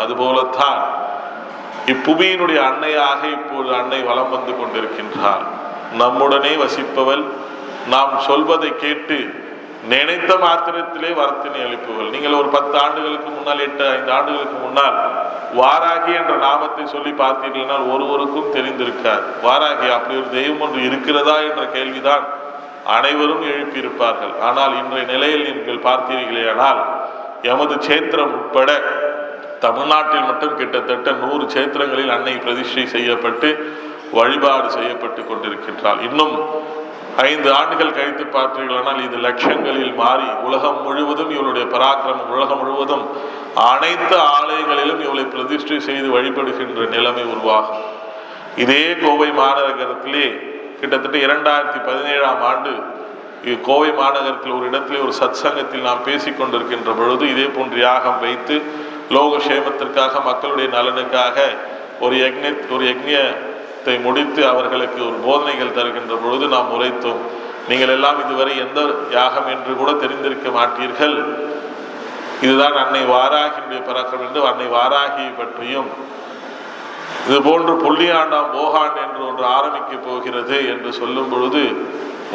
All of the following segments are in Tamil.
அதுபோலத்தான் இப்புவியினுடைய அன்னையாக இப்போது அன்னை வலம் வந்து கொண்டிருக்கின்றாள். நம்முடனே வசிப்பவள், நாம் சொல்வதை கேட்டு நினைத்த மாத்திரத்திலே வரத்தினை அளிப்பவள். நீங்கள் ஒரு 10 ஆண்டுகளுக்கு முன்னால் 5 ஆண்டுகளுக்கு முன்னால் வாராகி என்ற நாமத்தை சொல்லி பார்த்தீர்கள்னால் ஒருவருக்கும் தெரிந்திருக்காது. வாராகி அப்படி ஒரு தெய்வம் ஒன்று இருக்கிறதா என்ற கேள்விதான் அனைவரும் எழுப்பியிருப்பார்கள். ஆனால் இன்றைய நிலையில் நீங்கள் பார்த்தீர்களே, ஆனால் எமது சேத்திரம் உட்பட தமிழ்நாட்டில் மட்டும் கிட்டத்தட்ட 100 சேத்திரங்களில் அன்னை பிரதிஷ்டை செய்யப்பட்டு வழிபாடு செய்யப்பட்டு கொண்டிருக்கின்றாள். இன்னும் 5 ஆண்டுகள் கழித்து பார்த்தீர்களானால் இது லட்சங்களில் மாறி உலகம் முழுவதும் இவளுடைய பராக்கிரமம், உலகம் முழுவதும் அனைத்து ஆலயங்களிலும் இவளை பிரதிஷ்டை செய்து வழிபடுகின்ற நிலைமை உருவாகும். இதே கோவை மாநகரத்திலே கிட்டத்தட்ட 2017ஆம் ஆண்டு கோவை மாநகரத்தில் ஒரு இடத்திலே ஒரு சத்சங்கத்தில் நாம் பேசிக்கொண்டிருக்கின்ற பொழுது இதே போன்று யாகம் வைத்து லோக சேமத்திற்காக, மக்களுடைய நலனுக்காக ஒரு யக்ஞத்தை முடித்து அவர்களுக்கு ஒரு போதனைகள் தருகின்ற பொழுது நாம் உரைத்தோம், நீங்கள் எல்லாம் இதுவரை எந்த யாகம் என்று கூட தெரிந்திருக்க மாட்டீர்கள், இதுதான் அன்னை வாராகியுடைய பராக்கிரமம் என்று அன்னை வாராகியை பற்றியும் இது போன்று புள்ளியாண்டாம் போகாண்ட் என்று ஒன்று ஆரம்பிக்க போகிறது என்று சொல்லும் பொழுது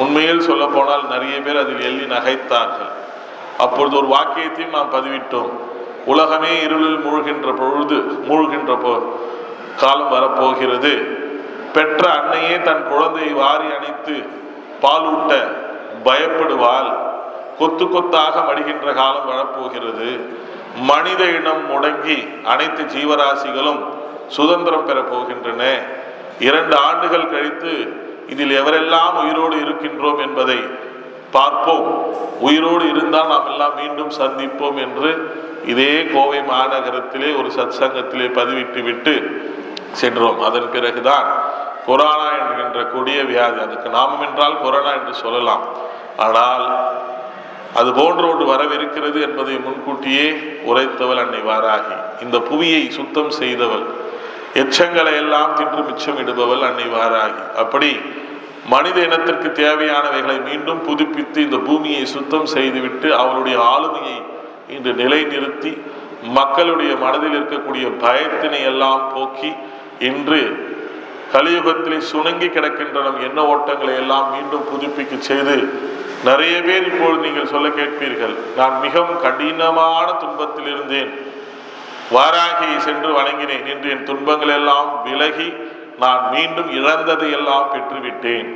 உண்மையில் சொல்ல போனால் நிறைய பேர் அதில் எள்ளி நகைத்தார்கள். அப்பொழுது ஒரு வாக்கியத்தையும் நாம் பதிவிட்டோம், உலகமே இருளில் மூழ்கின்ற காலம் வரப்போகிறது, பெற்ற அன்னையே தன் குழந்தையை வாரி அணைத்து பாலூட்ட பயப்படுவாள், கொத்து கொத்தாக மடிகின்ற காலம் வரப்போகிறது, மனித இனம் முடங்கி அனைத்து ஜீவராசிகளும் சுதந்திரம் பெறப் போகின்றன, 2 ஆண்டுகள் கழித்து இதில் எவரெல்லாம் உயிரோடு இருக்கின்றோம் என்பதை பார்ப்போம், உயிரோடு இருந்தால் நாம் எல்லாம் மீண்டும் சந்திப்போம் என்று இதே கோவை மாநகரத்திலே ஒரு சத்சங்கத்திலே பதிவிட்டு விட்டு சென்றோம். அதன் பிறகுதான் கொரோனா என்கின்ற கொடிய வியாதி, அதுக்கு நாமம் என்றால் கொரோனா என்று சொல்லலாம், ஆனால் அது போன்ற ஒன்று வரவிருக்கிறது என்பதை முன்கூட்டியே உரைத்தவள் அன்னை வாராகி. இந்த புவியை சுத்தம் செய்தவள், எச்சங்களை எல்லாம் தின்று மிச்சமிடுபவள் அன்னை வாராகி. அப்படி மனித இனத்திற்கு தேவையானவைகளை மீண்டும் புதுப்பித்து இந்த பூமியை சுத்தம் செய்துவிட்டு அவளுடைய ஆளுமையை இன்று நிலைநிறுத்தி மக்களுடைய மனதில் இருக்கக்கூடிய பயத்தினை எல்லாம் போக்கி இன்று கலியுகத்திலே சுணங்கி கிடக்கின்ற நம் எண்ண ஓட்டங்களை எல்லாம் மீண்டும் புதுப்பிக்க செய்து நிறைய பேர் இப்பொழுது நீங்கள் சொல்ல கேட்பீர்கள், நான் மிகவும் கடினமான துன்பத்தில் இருந்தேன், வாராகியை சென்று வணங்கினேன், இன்று என் துன்பங்கள் எல்லாம் விலகி நான் மீண்டும் இழந்ததை எல்லாம் பெற்றுவிட்டேன்.